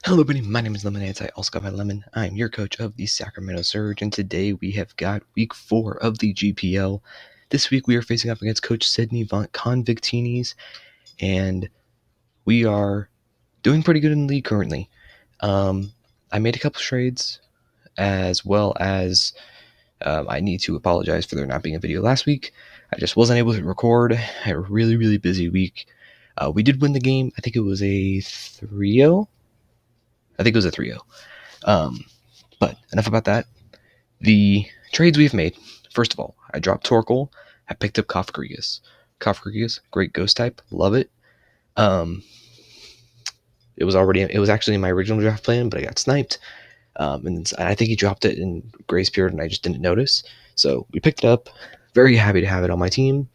Hello, everybody. My name is Lemonade. I also got my lemon. I'm your coach of the Sacramento Surge, and today we have got week 4 of the GPL. This week we are facing up against Coach Sydney Convictinis, and we are doing pretty good in the league currently. I made a couple trades, as well as I need to apologize for there not being a video last week. I just wasn't able to record. I had a really busy week. We did win the game. I think it was a 3-0. But enough about that. The trades we've made. First of all, I dropped Torkoal. I picked up Kafkarigas. Kafkarigas, great ghost type. Love it. It was actually in my original draft plan, but I got sniped. And I think he dropped it in grace period, and I just didn't notice. So we picked it up. Very happy to have it on my team.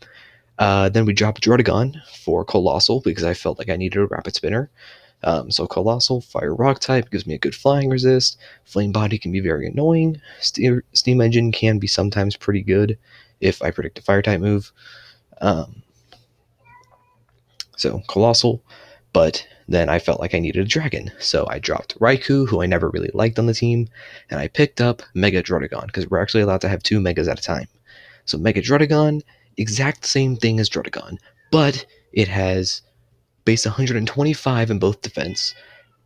Then we dropped Drotagon for Colossal because I felt like I needed a rapid spinner. So Colossal, Fire Rock type, gives me a good flying resist. Flame Body can be very annoying. Steam Engine can be sometimes pretty good if I predict a Fire type move. So Colossal, but then I felt like I needed a Dragon. So I dropped Raikou, who I never really liked on the team, and I picked up Mega Drotagon, because we're actually allowed to have 2 Megas at a time. So Mega Drotagon, exact same thing as Drotagon, but it has base 125 in both defense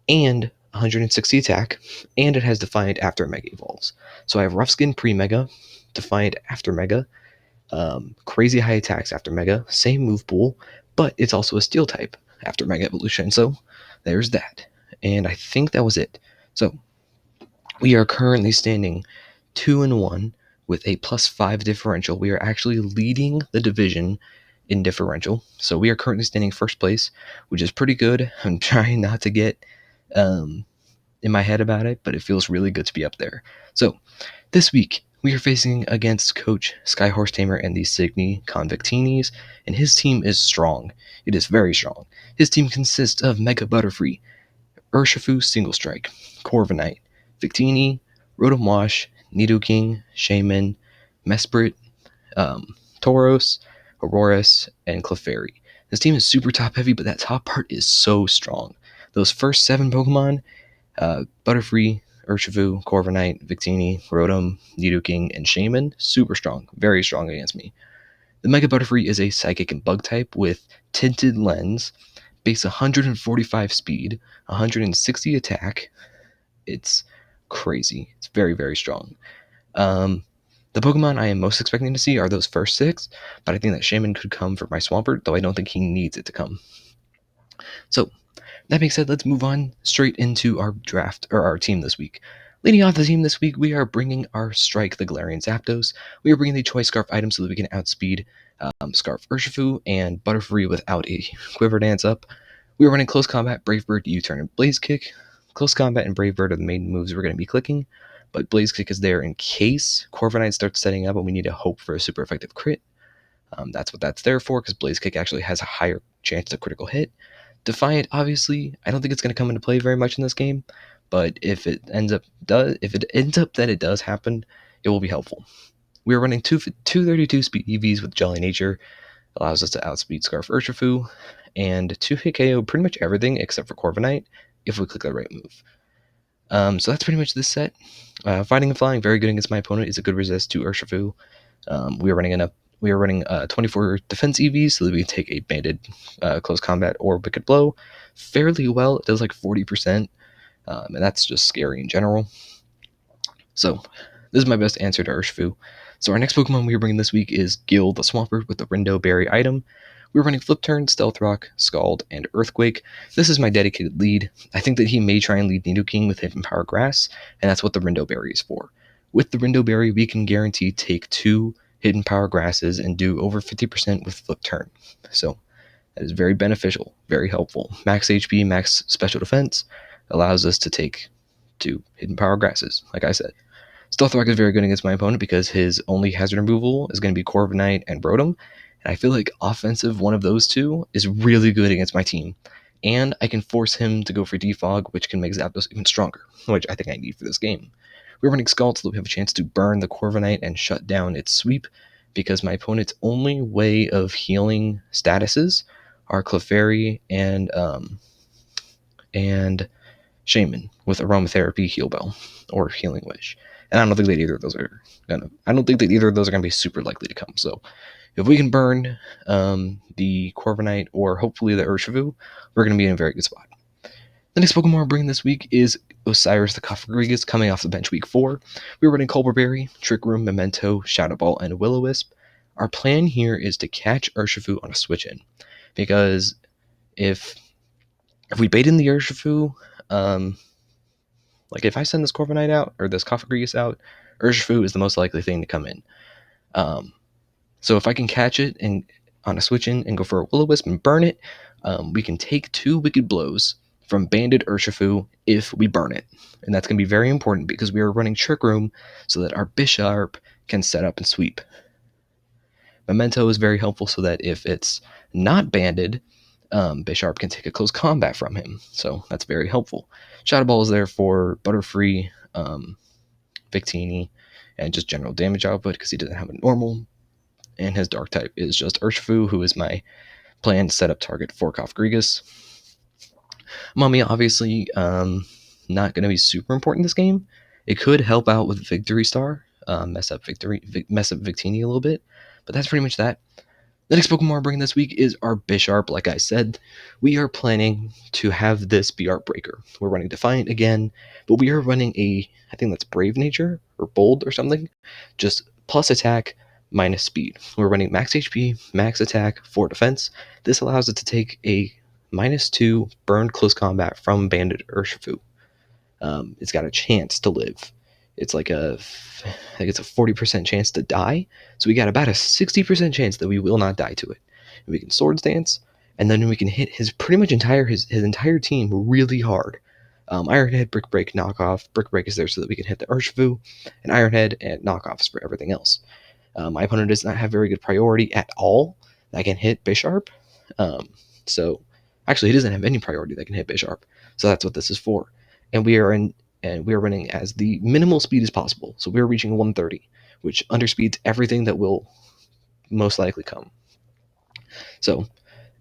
and 160 attack, and it has Defiant after Mega evolves. So I have Rough Skin pre-Mega, Defiant after Mega, crazy high attacks after Mega, same move pool, but it's also a Steel type after Mega Evolution. So there's that. And I think that was it. So we are currently standing 2-1 with a +5 differential. We are actually leading the division in differential. So we are currently standing first place, which is pretty good. I'm trying not to get in my head about it, but it feels really good to be up there. So this week we are facing against Coach Skyhorse Tamer and the Sydney Convictinis, and his team is strong. It is very strong. His team consists of Mega Butterfree, Urshifu Single Strike, Corviknight, Victini, Rotom Wash, Nidoking, Shaman, Mesprit, Tauros, Aurorus, and Clefairy. This team is super top heavy, but that top part is so strong. Those first 7 Pokemon, Butterfree, Urshifu, Corviknight, Victini, Rotom, Nidoking, and Shaman, super strong, very strong against me. The Mega Butterfree is a Psychic and Bug type with Tinted Lens, base 145 speed, 160 attack. It's crazy. It's very strong. The Pokemon I am most expecting to see are those first 6, but I think that Shaman could come for my Swampert, though I don't think he needs it to come. So, that being said, let's move on straight into our draft, or our team this week. Leading off the team this week, we are bringing our Strike the Galarian Zapdos. We are bringing the Choice Scarf item so that we can outspeed Scarf Urshifu and Butterfree without a Quiver Dance up. We are running Close Combat, Brave Bird, U-Turn, and Blaze Kick. Close Combat and Brave Bird are the main moves we're going to be clicking, but Blaze Kick is there in case Corviknight starts setting up and we need to hope for a super effective crit. That's what that's there for, because Blaze Kick actually has a higher chance of critical hit. Defiant, obviously, I don't think it's going to come into play very much in this game, but if it ends up that it does happen, it will be helpful. We are running 232 speed EVs with Jolly Nature, allows us to outspeed Scarf Urshifu, and 2-hit KO pretty much everything except for Corviknight if we click the right move. So that's pretty much this set. Fighting and Flying, very good against my opponent, is a good resist to Urshifu. We are running 24 defense EVs so that we can take a banded close combat or wicked blow fairly well. It does like 40%, and that's just scary in general. So this is my best answer to Urshifu. So our next Pokemon we are bringing this week is Gil the Swampert with the Rindo Berry item. We're running Flip Turn, Stealth Rock, Scald, and Earthquake. This is my dedicated lead. I think that he may try and lead Nidoking with Hidden Power Grass, and that's what the Rindo Berry is for. With the Rindo Berry, we can guarantee take 2 Hidden Power Grasses and do over 50% with Flip Turn. So that is very beneficial, very helpful. Max HP, max special defense allows us to take 2 Hidden Power Grasses, like I said. Stealth Rock is very good against my opponent because his only hazard removal is going to be Corviknight and Rotom, and I feel like offensive one of those 2 is really good against my team. And I can force him to go for Defog, which can make Zapdos even stronger, which I think I need for this game. We're running Scald so that we have a chance to burn the Corviknight and shut down its sweep, because my opponent's only way of healing statuses are Clefairy and Shaman with Aromatherapy, Heal Bell, or Healing Wish. And I don't think that either of those are gonna be super likely to come. So if we can burn the Corviknight or hopefully the Urshifu, we're gonna be in a very good spot. The next Pokemon we're bringing this week is Osiris the Cofagrigus, coming off the bench week 4. We were running Colbur Trick Room, Memento, Shadow Ball, and Will-O-Wisp. Our plan here is to catch Urshifu on a switch-in, because if we bait in the Urshifu, like if I send this Corviknight out, or this Cofagrigus out, Urshifu is the most likely thing to come in. So if I can catch it and on a switch-in and go for a Will-O-Wisp and burn it, we can take 2 Wicked Blows from Banded Urshifu if we burn it. And that's going to be very important because we are running Trick Room so that our Bisharp can set up and sweep. Memento is very helpful so that if it's not banded, Bisharp can take a close combat from him. So that's very helpful. Shadow Ball is there for Butterfree, Victini, and just general damage output because he doesn't have a normal. And his Dark type is just Urshifu, who is my planned setup target for Cofagrigus. Mummy, obviously, not going to be super important this game. It could help out with Victory Star, mess up Victini a little bit, but that's pretty much that. The next Pokemon we're bringing this week is our Bisharp. Like I said, we are planning to have this be our breaker. We're running Defiant again, but we are running I think that's Brave Nature or Bold or something, just plus attack, minus speed. We're running max HP, max attack, 4 defense. This allows it to take a -2 burned close combat from Banded Urshifu. It's got a chance to live. It's like I think it's a 40% chance to die. So we got about a 60% chance that we will not die to it. And we can Swords Dance, and then we can hit his entire team really hard. Iron Head, Brick Break, Knockoff. Brick Break is there so that we can hit the Urshifu, and Iron Head and Knockoffs for everything else. My opponent does not have very good priority at all that can hit Bisharp. So actually, he doesn't have any priority that can hit Bisharp. So that's what this is for. And we are running as the minimal speed as possible. So we're reaching 130, which underspeeds everything that will most likely come. So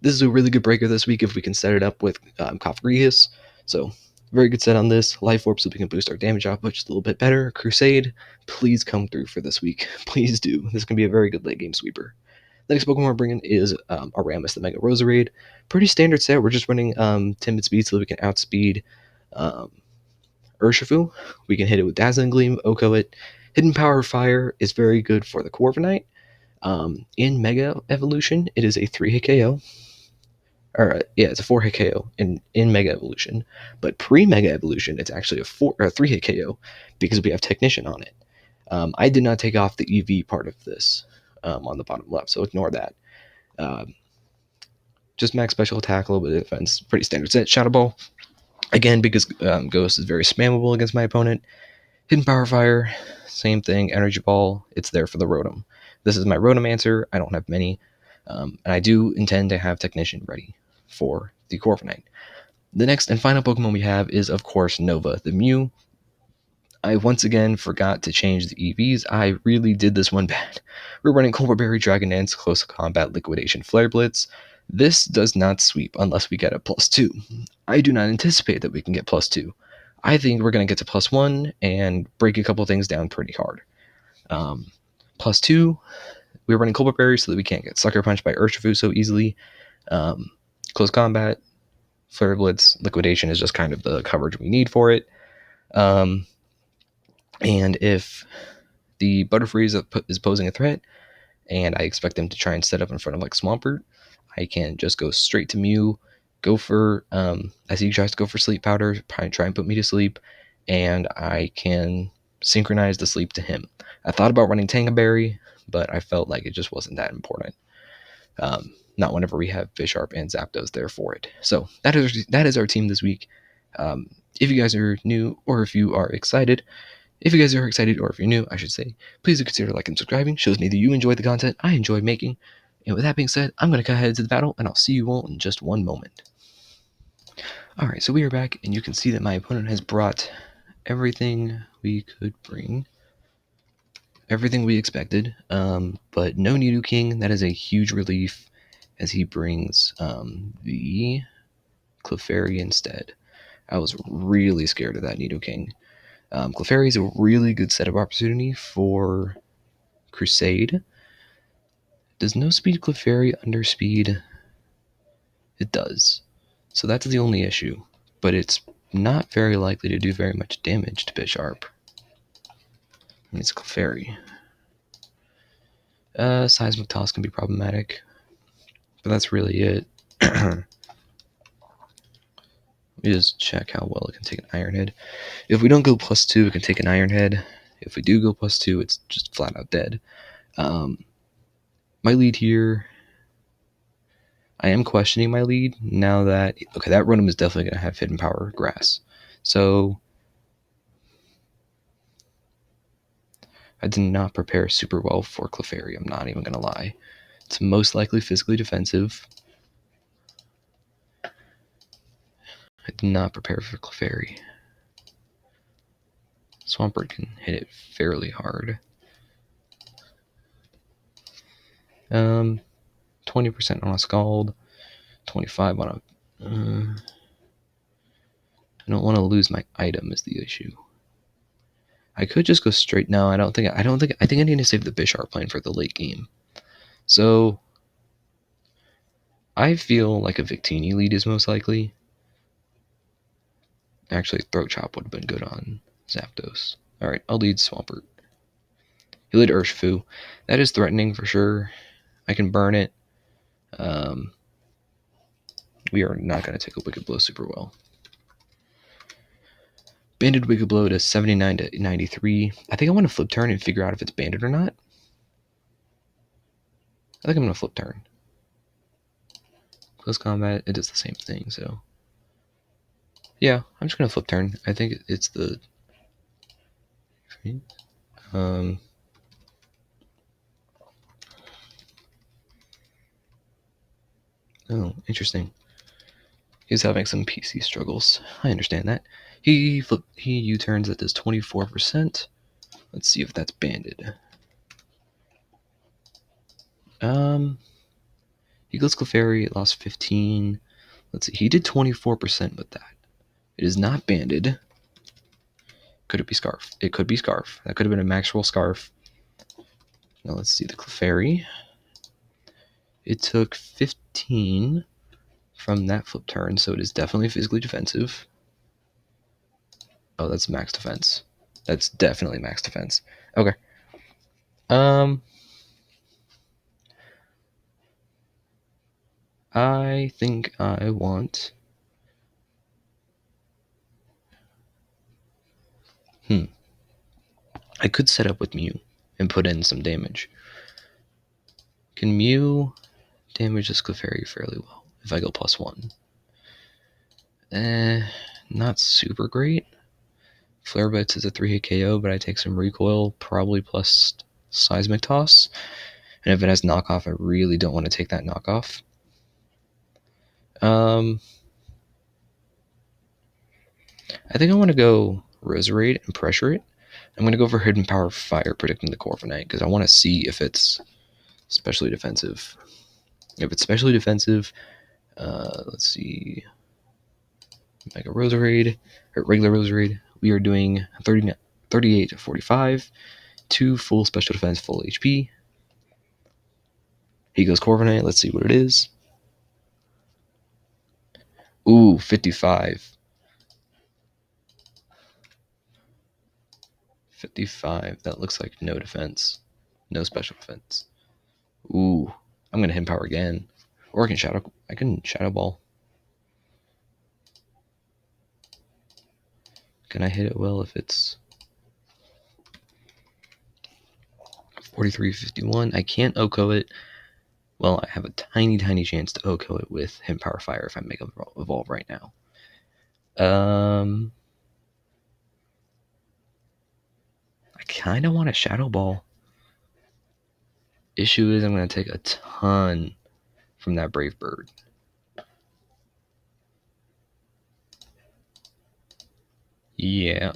this is a really good breaker this week if we can set it up with Cofagrigus. So very good set on this. Life Orb so we can boost our damage output just a little bit better. Crusade, please come through for this week. Please do. This can be a very good late game sweeper. The next Pokemon we're bringing is Aramis, the Mega Roserade. Pretty standard set. We're just running Timid Speed so that we can outspeed Urshifu. We can hit it with Dazzling Gleam, Oko it. Hidden Power Fire is very good for the Corviknight. In Mega Evolution, it is a 3-hit KO. It's a 4-hit KO in Mega Evolution. But pre-Mega Evolution, it's actually a 3-hit KO because we have Technician on it. I did not take off the EV part of this on the bottom left, so ignore that. Just max special attack, a little bit of defense. Pretty standard set. Shadow Ball. Again, because Ghost is very spammable against my opponent. Hidden Power Fire, same thing. Energy Ball, it's there for the Rotom. This is my Rotom answer. I don't have many. And I do intend to have Technician ready for the Corviknight. The next and final Pokemon we have is, of course, Nova, the Mew. I once again forgot to change the EVs. I really did this one bad. We're running Colbur Dragon Dance, Close Combat, Liquidation, Flare Blitz. This does not sweep unless we get a +2. I do not anticipate that we can get +2. I think we're going to get to +1 and break a couple things down pretty hard. +2, we're running Colbur so that we can't get Sucker Punched by Urshifu so easily. Close Combat, Flare Blitz, Liquidation is just kind of the coverage we need for it. And if the Butterfree is posing a threat, and I expect them to try and set up in front of like Swampert, I can just go straight to Mew, go for, as he tries to go for Sleep Powder, try and put me to sleep, and I can synchronize the sleep to him. I thought about running Tangaberry, but I felt like it just wasn't that important. Not whenever we have Bisharp and Zapdos there for it. So that is our team this week. If you guys are new, or if you are excited, or if you're new, I should say, please do consider liking and subscribing. Shows me that you enjoy the content I enjoy making. And with that being said, I'm going to cut ahead to the battle, and I'll see you all in just one moment. Alright, so we are back, and you can see that my opponent has brought everything we could bring. Everything we expected, but no Nidoking. That is a huge relief, as he brings the Clefairy instead. I was really scared of that Nidoking. Clefairy is a really good setup opportunity for Crusade. Does no speed Clefairy underspeed? It does. So that's the only issue. But it's not very likely to do very much damage to Bisharp. It's Clefairy. Seismic Toss can be problematic. But that's really it. Let me just check how well it can take an Iron Head. If we don't go +2, it can take an Iron Head. If we do go +2, it's just flat out dead. My lead here, I am questioning my lead now that, okay, that Rotom is definitely going to have Hidden Power Grass. So I did not prepare super well for Clefairy, I'm not even going to lie. It's most likely physically defensive. I did not prepare for Clefairy. Swampert can hit it fairly hard. 20% on a Scald, 25 on a... I don't want to lose my item is the issue. I could just go straight. No, I think I need to save the Bisharp lane for the late game. So I feel like a Victini lead is most likely. Actually, Throat Chop would have been good on Zapdos. Alright, I'll lead Swampert. He led Urshifu. That is threatening for sure. I can burn it. We are not going to take a Wicked Blow super well. Banded Wicked Blow to 79 to 93. I think I want to flip turn and figure out if it's banded or not. I think I'm going to flip turn. Close combat, it does the same thing, so... Yeah, I'm just going to flip turn. I think it's the... Oh, interesting. He's having some PC struggles. I understand that. He U-turns, that does 24%. Let's see if that's banded. He goes Clefairy, lost 15. Let's see, he did 24% with that. It is not banded. Could it be Scarf? It could be Scarf. That could have been a max roll Scarf. Now let's see the Clefairy. It took 15 from that flip turn, so it is definitely physically defensive. Oh, that's max defense. That's definitely max defense. Okay. I think I want... I could set up with Mew and put in some damage. Can Mew damage this Clefairy fairly well if I go +1? Not super great. Flare Blitz is a 3-hit KO, but I take some recoil, probably plus Seismic Toss. And if it has knockoff, I really don't want to take that knockoff. I think I want to go Roserade and pressure it. I'm going to go for Hidden Power Fire, predicting the Corviknight, because I want to see if it's specially defensive. If it's specially defensive, let's see. Mega Roserade, or regular Roserade. We are doing 38 to 45. 2 full special defense, full HP. He goes Corviknight. Let's see what it is. Ooh, 55. 55. That looks like no defense. No special defense. Ooh. I'm gonna hit power again. Or I can Shadow Ball. Can I hit it well if it's 43-51? I can't OHKO it. Well, I have a tiny chance to OHKO it with Hidden Power Fire if I Mega Evolve right now. I kind of want a Shadow Ball. Issue is I'm going to take a ton from that Brave Bird. Yeah.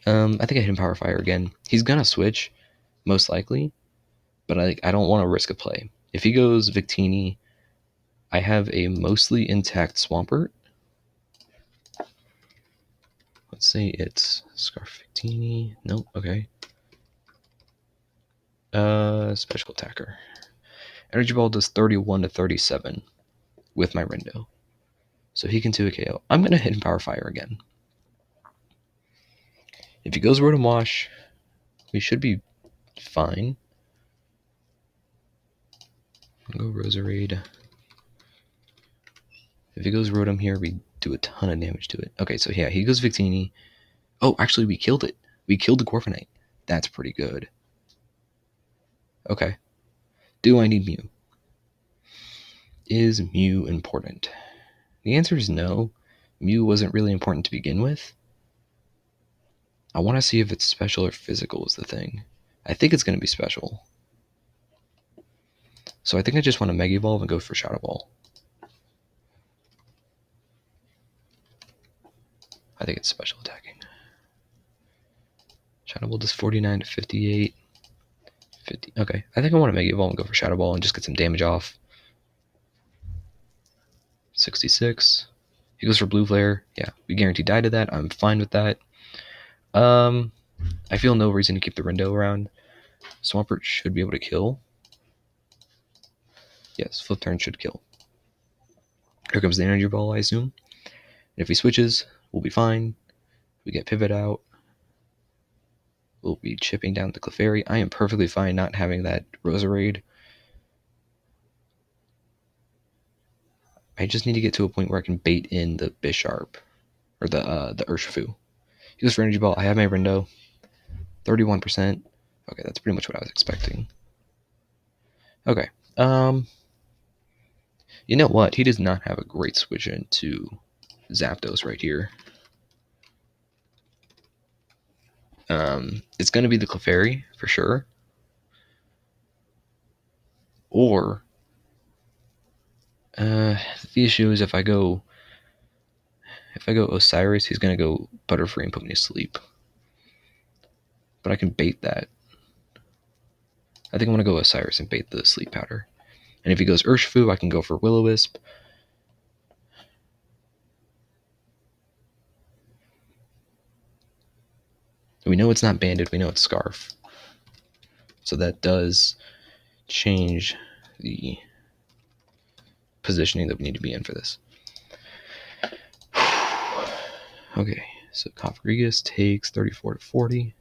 I think I hit him Power Fire again. He's going to switch, most likely, but I don't want to risk a play. If he goes Victini, I have a mostly intact Swampert. Let's say it's Scarfictini. Nope, okay. Special attacker. Energy Ball does 31 to 37 with my Rindo. So he can 2 a KO. I'm going to hit Power Fire again. If he goes Rotom Wash, we should be fine. I'll go Roserade. If he goes Rotom here, we do a ton of damage to it. Okay, so yeah, he goes Victini. Oh, actually, we killed it. We killed the Corviknight. That's pretty good. Okay. Do I need Mew? Is Mew important? The answer is no. Mew wasn't really important to begin with. I want to see if it's special or physical is the thing. I think it's going to be special. So I think I just want to Mega Evolve and go for Shadow Ball. I think it's special attacking. Shadow Ball does 49 to 58. 50. Okay, I think I want to Mega Evolve and go for Shadow Ball and just get some damage off. 66. He goes for Blue Flare. Yeah, we guarantee die to that. I'm fine with that. I feel no reason to keep the Rindo around. Swampert should be able to kill. Yes, Flip Turn should kill. Here comes the Energy Ball, I assume. And if he switches, we'll be fine. We get Pivot out. We'll be chipping down the Clefairy. I am perfectly fine not having that Roserade. I just need to get to a point where I can bait in the Bisharp. Or the Urshifu. He goes for Energy Ball. I have my Rindo. 31%. Okay, that's pretty much what I was expecting. Okay. You know what? He does not have a great switch into Zapdos right here. It's going to be the Clefairy for sure. Or the issue is if I go Osiris, he's going to go Butterfree and put me to sleep. But I can bait that. I think I'm going to go Osiris and bait the Sleep Powder. And if he goes Urshifu, I can go for Will-O-Wisp. We know it's not Banded, we know it's Scarf. So that does change the positioning that we need to be in for this. Okay, so Cofagrigus takes 34 to 40.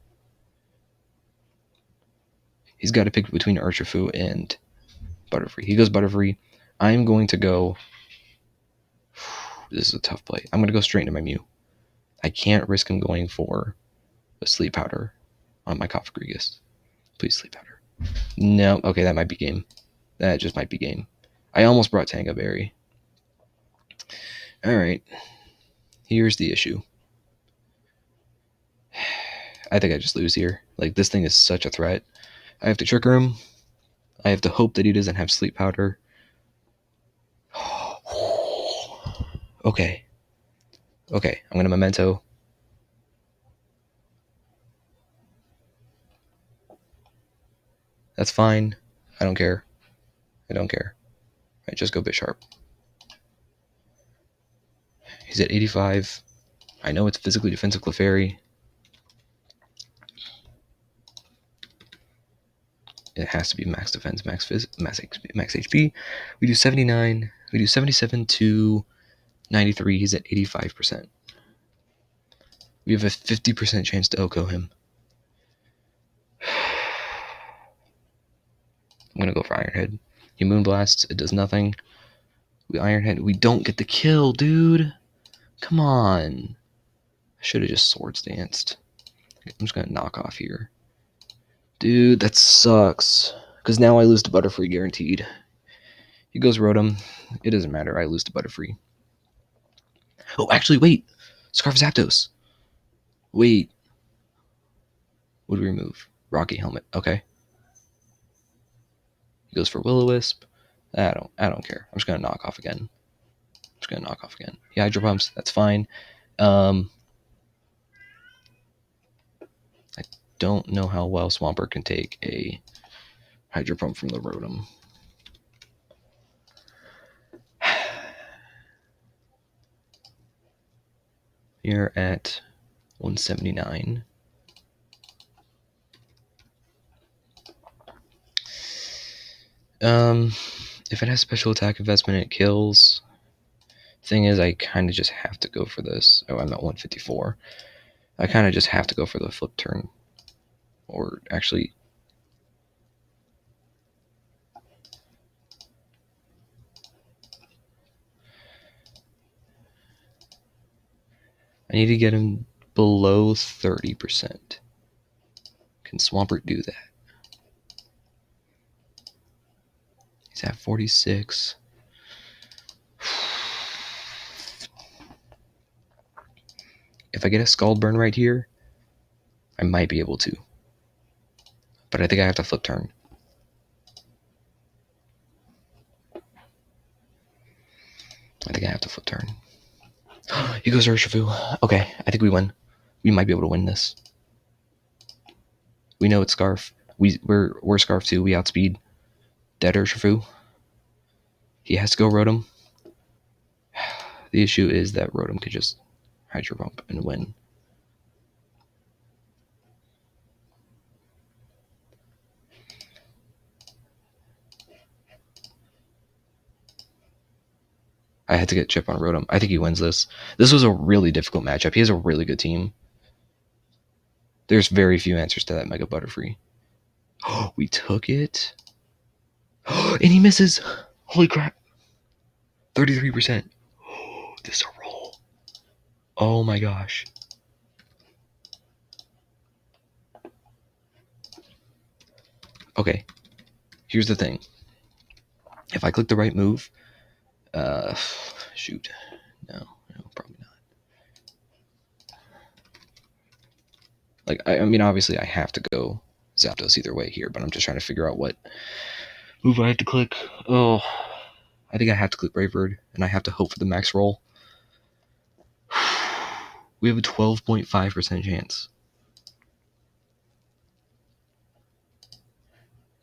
He's got to pick between Urshifu and Butterfree. He goes Butterfree. I'm going to go... This is a tough play. I'm going to go straight into my Mew. I can't risk him going for a Sleep Powder on my Cofagrigus. Please, Sleep Powder. No, okay, that might be game. That just might be game. I almost brought Tango Berry. Alright. Here's the issue. I think I just lose here. Like, this thing is such a threat. I have to trigger him. I have to hope that he doesn't have Sleep Powder. Okay. Okay, I'm going to Memento. That's fine. I don't care. I don't care. Alright, just go Bisharp. He's at 85. I know it's physically defensive Clefairy. It has to be max defense, max HP. We do 79. We do 77 to 93. He's at 85%. We have a 50% chance to OHKO him. I'm going to go for Iron Head. He Moonblasts. It does nothing. We Iron Head. We don't get the kill, dude. Come on. I should have just Swords Danced. I'm just going to knock off here. Dude, that sucks. Because now I lose to Butterfree guaranteed. He goes Rotom. It doesn't matter. I lose to Butterfree. Oh, actually, wait. Scarf Zapdos. Wait. What do we remove? Rocky Helmet. Okay. He goes for Will-O-Wisp. I don't care. I'm just gonna knock off again. Yeah, Hydro Pumps. That's fine. I don't know how well Swampert can take a Hydro Pump from the Rotom. You're at 179. If it has special attack investment, it kills. Thing is, I kind of just have to go for this. Oh, I'm at 154. I kind of just have to go for the flip turn. Or actually, I need to get him below 30%. Can Swampert do that? He's at 46. If I get a Scald Burn right here, I might be able to. But I think I have to flip turn. I think I have to flip turn. He goes Urshifu. Okay, I think we win. We might be able to win this. We know it's Scarf. We're Scarf too. We outspeed Dead Urshifu. He has to go Rotom. The issue is that Rotom could just Hydro Pump and win. I had to get Chip on Rotom. I think he wins this. This was a really difficult matchup. He has a really good team. There's very few answers to that Mega Butterfree. Oh, we took it. And he misses. Holy crap. 33%. Oh, this is a roll. Oh my gosh. Okay. Here's the thing. If I click the right move, shoot. No, probably not. Like, I mean, obviously I have to go Zapdos either way here, but I'm just trying to figure out what move I have to click. Oh, I think I have to click Brave Bird, and I have to hope for the max roll. We have a 12.5% chance.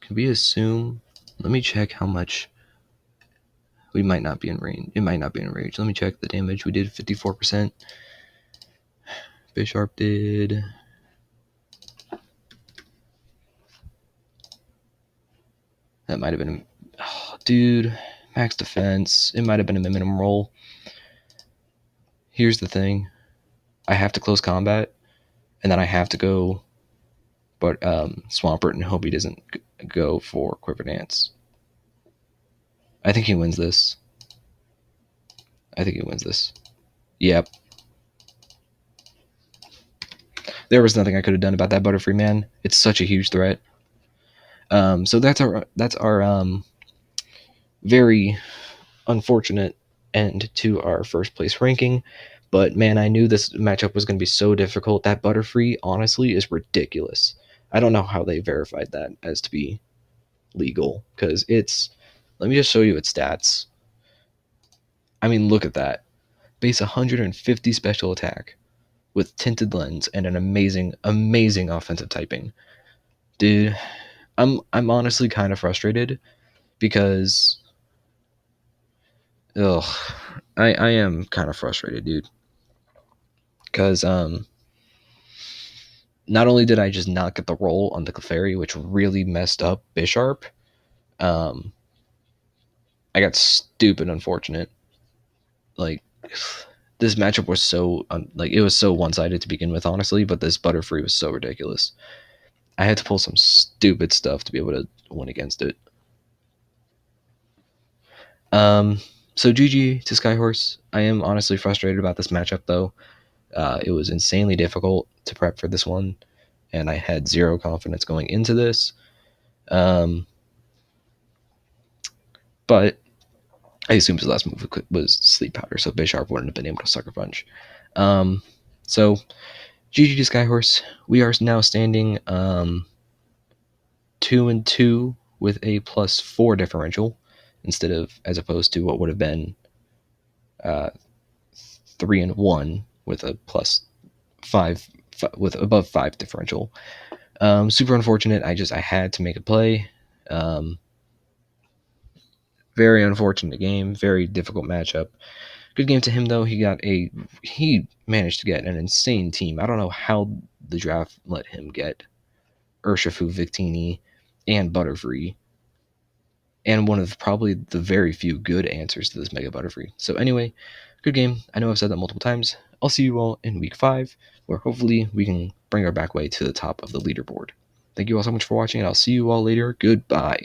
Can we assume? Let me check how much. We might not be in range. It might not be in range. Let me check the damage. We did 54%. Bisharp did. That might have been. Oh, dude, max defense. It might have been a minimum roll. Here's the thing. I have to close combat, and then I have to go, but Swampert and hope he doesn't go for Quiver Dance. I think he wins this. Yep. There was nothing I could have done about that Butterfree, man. It's such a huge threat. So that's our very unfortunate end to our first place ranking. But man, I knew this matchup was going to be so difficult. That Butterfree, honestly, is ridiculous. I don't know how they verified that as to be legal, because it's. Let me just show you its stats. I mean, look at that. Base 150 special attack with tinted lens and an amazing offensive typing. Dude, I'm honestly kind of frustrated because I am kind of frustrated, dude. Because not only did I just not get the roll on the Clefairy, which really messed up Bisharp, I got stupid unfortunate. Like, this matchup was so it was so one-sided to begin with, honestly, but this Butterfree was so ridiculous. I had to pull some stupid stuff to be able to win against it. So GG to Skyhorse. I am honestly frustrated about this matchup, though. It was insanely difficult to prep for this one, and I had zero confidence going into this. But I assumed his last move was Sleep Powder, so Bisharp wouldn't have been able to Sucker Punch. So GG to Skyhorse. We are now standing 2-2 with a +4 differential as opposed to what would have been 3-1 with a +5 with above 5 differential. Super unfortunate. I had to make a play. Very unfortunate game. Very difficult matchup. Good game to him though. He managed to get an insane team. I don't know how the draft let him get Urshifu, Victini, and Butterfree, and one of probably the very few good answers to this Mega Butterfree. So anyway, good game. I know I've said that multiple times. I'll see you all in week 5, where hopefully we can bring our back way to the top of the leaderboard. Thank you all so much for watching, and I'll see you all later. Goodbye.